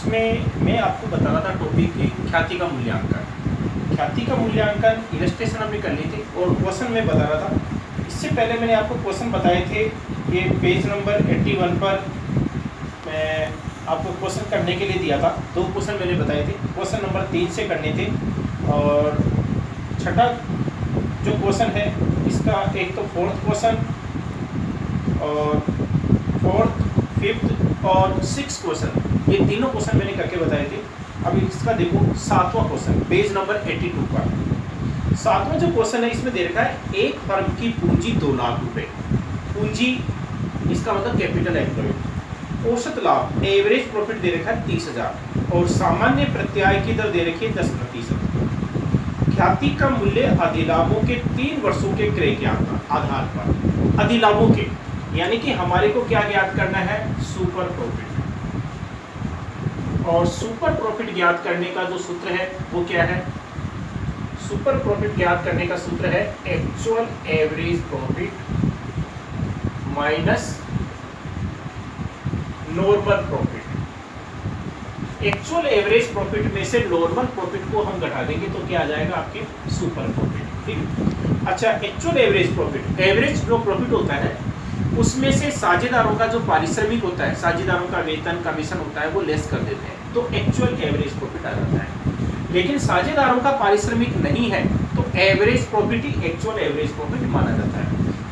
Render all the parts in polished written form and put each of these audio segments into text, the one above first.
इसमें मैं आपको बता रहा था टॉपिक की ख्याति का मूल्यांकन। ख्याति का मूल्यांकन इलस्ट्रेशन हमने कर ली थी और क्वेश्चन में बता रहा था। इससे पहले मैंने आपको क्वेश्चन बताए थे, ये पेज नंबर 81 पर मैं आपको क्वेश्चन करने के लिए दिया था। 2 क्वेश्चन मैंने बताए थे, क्वेश्चन नंबर 3 से करने थे और छठा जो क्वेश्चन है इसका एक तो 4th क्वेश्चन और 4th, 5th और 6th क्वेश्चन, ये तीनों क्वेश्चन मैंने करके बताए थे। अब इसका देखो 7वां क्वेश्चन पेज नंबर 82 पर। 7वां जो क्वेश्चन है इसमें दे रखा है एक फर्म की पूंजी 2 लाख रुपए। पूंजी इसका मतलब कैपिटल एम्प्लॉयड। औसत लाभ एवरेज प्रॉफिट दे रखा है 30,000 और सामान्य प्रत्याय की दर दे रखी है 10%। ख्याति का मूल्य अधिलाभों के 3 वर्षों के क्रय के आधार पर, अधिलाभों के यानी कि हमारे को क्या ज्ञात करना है, सुपर प्रॉफिट। और सुपर प्रॉफिट ज्ञात करने का जो सूत्र है वो क्या है, सुपर प्रॉफिट ज्ञात करने का सूत्र है actual average profit minus normal profit. Actual average profit में से नॉर्मल प्रॉफिट को हम घटा देंगे तो क्या आ जाएगा आपके सुपर प्रॉफिट। ठीक है। अच्छा, एक्चुअल एवरेज प्रॉफिट, एवरेज जो प्रॉफिट होता है उसमें से साझेदारों का जो पारिश्रमिक होता है, साझेदारों का वेतन कमीशन होता है वो लेस कर देते हैं तो एक्चुअल एवरेज प्रॉफिट आ जाता है। लेकिन साझेदारों का पारिश्रमिक नहीं है तो एवरेज प्रॉफिट ही एक्चुअल एवरेज प्रॉफिट माना जाता है।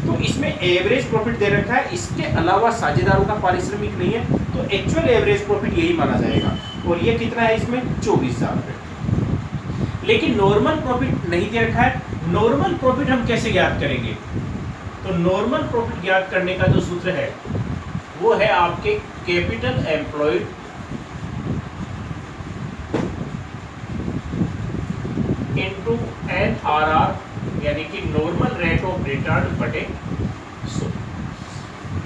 तो इसमें एवरेज प्रॉफिट दे रखा है, इसके अलावा साझेदारों का पारिश्रमिक नहीं है तो एक्चुअल एवरेज प्रॉफिट यही माना जाएगा। और ये कितना है इसमें 24,000 रुपये। लेकिन नॉर्मल प्रॉफिट नहीं दे रखा है। नॉर्मल प्रॉफिट हम कैसे ज्ञात करेंगे, तो नॉर्मल प्रॉफिट ज्ञात करने का जो सूत्र है वो है आपके कैपिटल एम्प्लॉयड इनटू NRR यानी कि नॉर्मल रेट ऑफ रिटर्न बटे 100।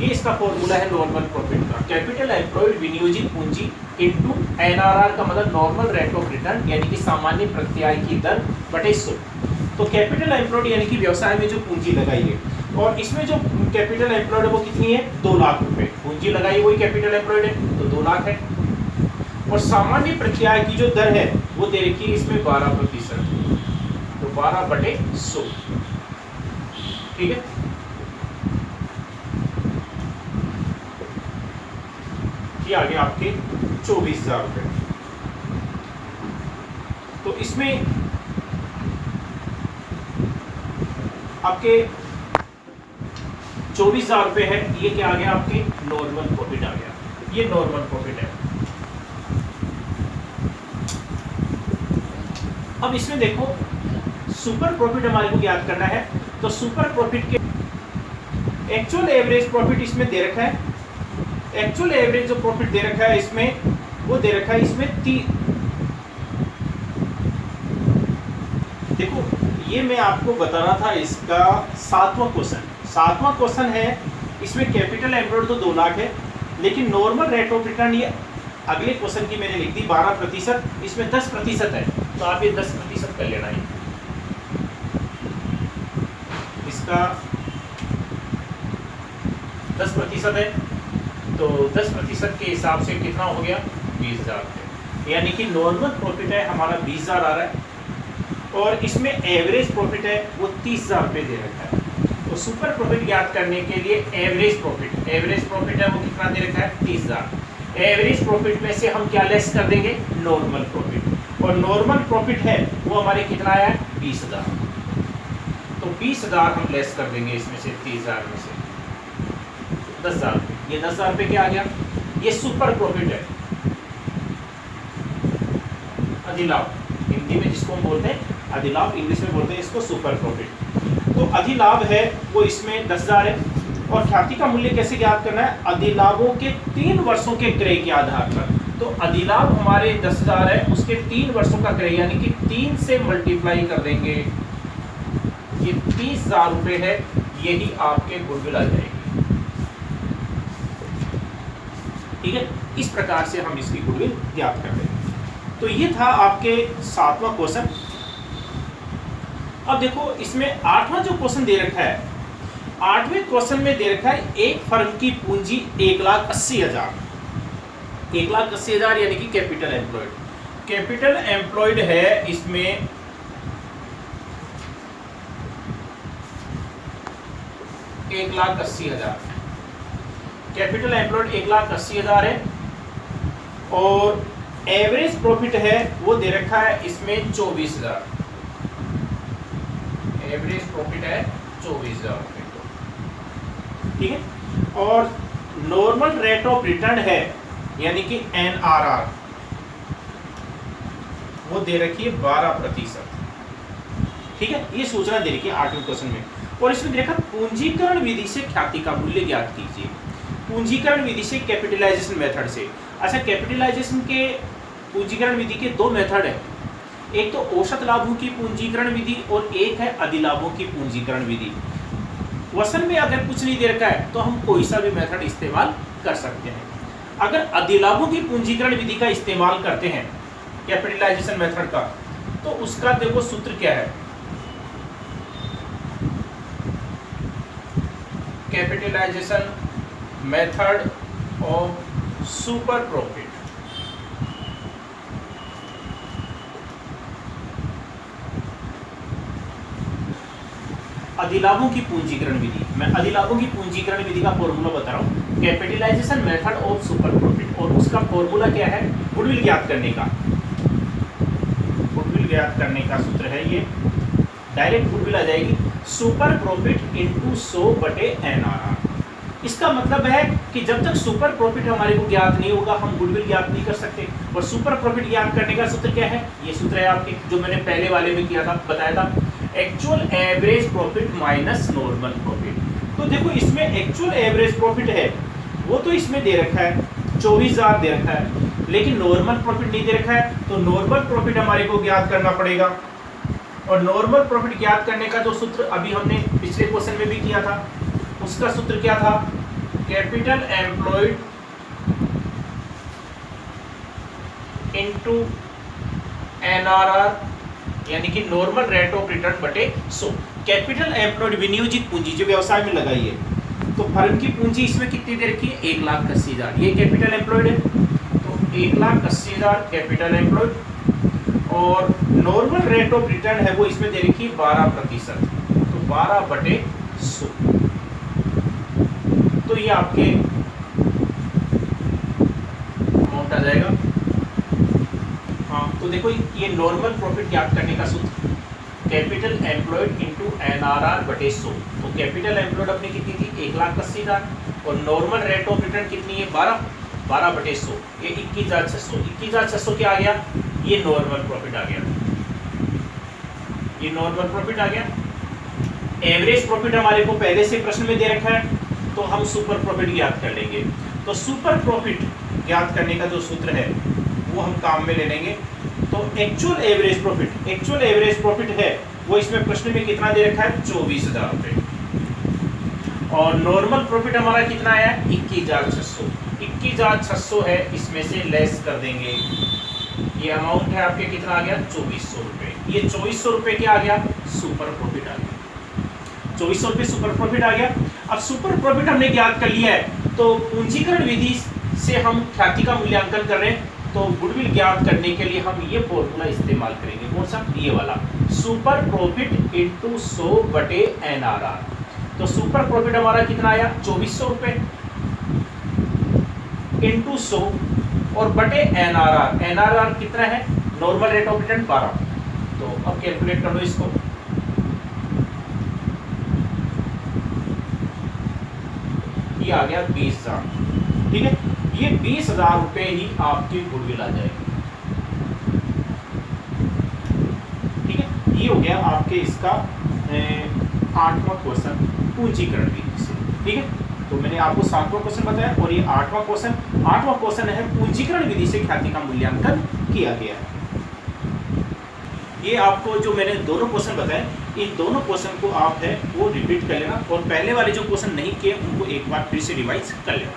ये इसका फॉर्मूला है नॉर्मल प्रॉफिट का। कैपिटल एम्प्लॉयड विनियोजित पूंजी इनटू NRR का मतलब नॉर्मल रेट ऑफ रिटर्न यानी कि सामान्य प्रत्याय की दर बटे 100। तो कैपिटल एम्प्लॉयड यानी कि व्यवसाय में जो पूंजी लगाई है और इसमें जो कैपिटल एम्प्लॉयड है वो कितनी है, 2 लाख रुपए पूंजी लगाई, वही कैपिटल एम्प्लॉयड है तो 2 लाख है। और सामान्य प्रत्याय की जो दर है वो दे रखी है इसमें 12%, तो 12 बटे 100। ठीक है। ये आ गया आपके 24,000 रुपए। तो इसमें आपके 24,000 रुपए है, ये क्या आ गया आपके नॉर्मल प्रॉफिट आ गया, ये नॉर्मल प्रॉफिट है। अब इसमें देखो सुपर प्रॉफिट हमारे को याद करना है तो सुपर प्रॉफिट के एक्चुअल एवरेज प्रॉफिट इसमें दे रखा है। एक्चुअल एवरेज जो प्रॉफिट दे रखा है इसमें वो दे रखा है इसमें देखो ये मैं आपको बता रहा था इसका 7वां क्वेश्चन। 7वां क्वेश्चन है इसमें कैपिटल एम्प्लॉयड तो 2 लाख है लेकिन नॉर्मल रेट ऑफ रिटर्न ये अगले क्वेश्चन की मैंने लिख दी 12%, इसमें 10% है तो आप ये 10% कर लेना है। इसका 10% है तो 10% के हिसाब से कितना हो गया 20,000 रुपये, यानी कि नॉर्मल प्रॉफिट है हमारा 20,000 आ रहा है और इसमें एवरेज प्रॉफिट है वो 30,000 रुपये दे रखा है। तो सुपर प्रॉफिट ज्ञात करने के लिए एवरेज प्रॉफिट है वो कितना दे रखा है 30,000। एवरेज प्रॉफिट में से हम क्या लेस कर देंगे, नॉर्मल प्रॉफिट, और नॉर्मल प्रॉफिट है वो हमारे कितना आया 20,000। तो 20,000 हम लेस कर देंगे इसमें से 30,000 में से 10,000। ये 10,000 रुपये क्या आ गया, ये सुपर प्रॉफिट है, अधिलाभ हिंदी में जिसको हम बोलते हैं अधिलाभ, इंग्लिश में बोलते हैं इसको सुपर प्रॉफिट। तो अधिलाभ है वो इसमें 10,000 है। और ख्याति का मूल्य कैसे ज्ञात करना है, अधिलाभों के 3 वर्षों के क्रय के आधार पर। तो अधिलाभ हमारे 10,000 है, उसके 3 वर्षों का क्रय यानी कि 3 से मल्टीप्लाई कर देंगे, ये 30,000 रुपये है, यही आपके गुडविल आ जाएगी। ठीक है, इस प्रकार से हम इसकी गुडविल ज्ञात कर देंगे। तो ये था आपके 7वां क्वेश्चन। अब देखो इसमें 8वां जो क्वेश्चन दे रखा है, 8वें क्वेश्चन में दे रखा है एक फर्म की पूंजी 1,80,000 1,80,000 यानी कि कैपिटल एम्प्लॉयड। कैपिटल एम्प्लॉयड है इसमें 1,80,000, कैपिटल एम्प्लॉयड 1,80,000 है और एवरेज प्रॉफिट है वो दे रखा है इसमें 24,000। एवरेज प्रॉफिट है 24,000 रुपए, ठीक है। और नॉर्मल रेट ऑफ रिटर्न है यानी कि NRR वो दे रखी है 12%, ठीक है। ये सूचना दे रखी है 8वें क्वेश्चन में। और इसमें देखा पूंजीकरण विधि से ख्याति का मूल्य ज्ञात कीजिए। पूंजीकरण विधि से कैपिटलाइजेशन मेथड से। अच्छा, कैपिटलाइजेशन के पूंजीकरण विधि के दो मेथड है, एक तो औसत लाभों की पूंजीकरण विधि और एक है अधिलाभों की पूंजीकरण विधि। वसन में अगर कुछ नहीं दे रखा है तो हम कोई सा भी मेथड इस्तेमाल कर सकते हैं। अगर अधिलाभों की पूंजीकरण विधि का इस्तेमाल करते हैं कैपिटलाइजेशन मेथड का, तो उसका देखो सूत्र क्या है। Capitalisation method of super profit. अधिलाभों की पूंजीकरण विधि, मैं अधिलाभों की पूंजीकरण विधि का फॉर्मूला बता रहा हूं। Capitalization method of super profit, और उसका फॉर्मूला क्या है, गुडविल ज्ञात करने का। गुडविल ज्ञात करने का सूत्र है ये, डायरेक्ट गुडविल आ जाएगी, सुपर प्रॉफिट इंटू 100/NRR। इसका मतलब है कि जब तक सुपर प्रॉफिट हमारे को ज्ञात नहीं होगा हम गुडविल ज्ञात नहीं कर सकते। और सुपर प्रॉफिट ज्ञात करने का सूत्र क्या है, ये सूत्र है आपके जो मैंने पहले वाले में किया था, बताया था, actual average profit minus normal profit. तो देखो इसमें एक्चुअल एवरेज प्रॉफिट है वो तो इसमें दे रखा है 24,000 दे रखा है, लेकिन नॉर्मल प्रॉफिट नहीं दे रखा है, तो नॉर्मल प्रॉफिट हमारे को ज्ञात करना पड़ेगा। और नॉर्मल प्रॉफिट ज्ञात करने का जो सूत्र अभी हमने पिछले क्वेश्चन में भी किया था, उसका सूत्र क्या था, कैपिटल एम्प्लॉयड इनटू NRR यानी कि नॉर्मल रेट ऑफ रिटर्न बटे 100। कैपिटल एम्प्लॉयड विनियोजित पूंजी जो व्यवसाय में लगाई है, तो फर्म की पूंजी इसमें कितनी दे रखी है, 1,80,000, ये कैपिटल एम्प्लॉयड है, तो 1,80,000 कैपिटल एम्प्लॉयड। और नॉर्मल रेट ऑफ रिटर्न है वो इसमें दे रखी है 12%, तो 12/100, तो ये आपके अमाउंट आ जाएगा। हाँ, तो देखो ये नॉर्मल प्रॉफिट ज्ञात करने का सूत्र, कैपिटल एम्प्लॉयड इनटू NRR/100। तो कैपिटल एम्प्लॉयड अपनी कितनी थी, 1,80,000, और नॉर्मल रेट ऑफ रिटर्न कितनी है, 12/100, ये 21,600। 21,600 क्या आ गया, ये नॉर्मल प्रॉफिट आ गया, ये नॉर्मल प्रॉफिट आ गया। एवरेज प्रॉफिट हमारे को पहले से प्रश्न में दे रखा है, तो हम सुपर प्रॉफिट ज्ञात कर लेंगे। तो सुपर प्रॉफिट ज्ञात करने का जो सूत्र है वो हम काम में ले लेंगे। तो एक्चुअल एवरेज प्रॉफिट है वो इसमें प्रश्न में कितना दे रखा है, 24,000 रुपये। और नॉर्मल प्रॉफिट हमारा कितना आया, 21,600। 21,600 है, इसमें से लेस कर देंगे, ये अमाउंट है आपके कितना आ गया, 2,400 रुपये। ये 2,400 रुपये क्या आ गया, सुपर प्रॉफिट आ गया, 2,400 रुपये सुपर प्रॉफिट आ गया। अब सुपर प्रॉफिट हमने ज्ञात कर लिया है, तो पूंजीकरण विधि से हम ख्याति का मूल्यांकन कर रहे हैं, तो गुडविल ज्ञात करने के लिए हम ये फॉर्मूला इस्तेमाल करेंगे, कौन सा, ये वाला, सुपर प्रॉफिट इंटू 100/NRR। तो सुपर प्रॉफिट हमारा कितना आया, 2,400 रुपये इंटू 100 और बटे NRR। NRR कितना है, नॉर्मल रेट ऑफ रिटर्न 12। तो अब कैलकुलेट कर लो इसको, ये आ गया 20,000, ठीक है। ये 20,000 रुपये ही आपकी गुडविल आ जाएगी, ठीक है। ये हो गया आपके इसका 8वां क्वेश्चन पूंजीकरण विधि से, ठीक है। तो मैंने आपको 7वां क्वेश्चन बताया और ये 8वां क्वेश्चन है पूंजीकरण विधि से ख्याति का मूल्यांकन किया गया है। ये आपको जो मैंने दोनों क्वेश्चन बताए, इन दोनों क्वेश्चन को आप है वो रिपीट कर लेना, और पहले वाले जो क्वेश्चन नहीं किए उनको एक बार फिर से रिवाइज कर लेना।